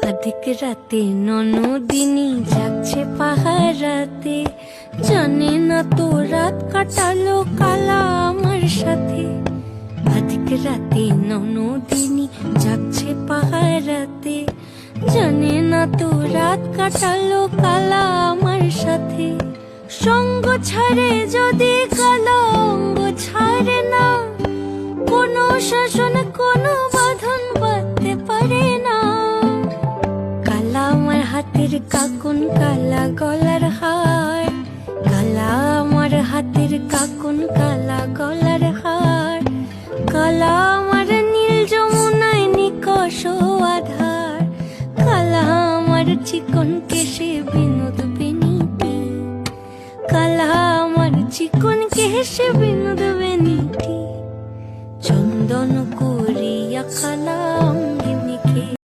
অধিক রাতে ননদিনী যাচ্ছে পাহারাতে, জানে না তো রাত কাটালো কালা আমার সাথে। অধিক রাতে ননদিনী যাচ্ছে পাহারাতে, জানে না তো রাত কাটালো কালা আমার সাথে। সঙ্গ ছাড়ে যদি কালো অঙ্গ ছাড়ে না, কোনো শাসন কোনো বাঁধন বাঁধতে পারে না। কালা আমার হাতের কাকুন কালা গলার হার, কালা আমার হাতের কাকুন কালা গলার হার। কালা আমার নীল যমুনায় নিকষ আধার, কালা আমার চিকন কেশে বিনোদ বেনিতে, কালা আমার চিকন কেশে বিনোদ বেনিতে।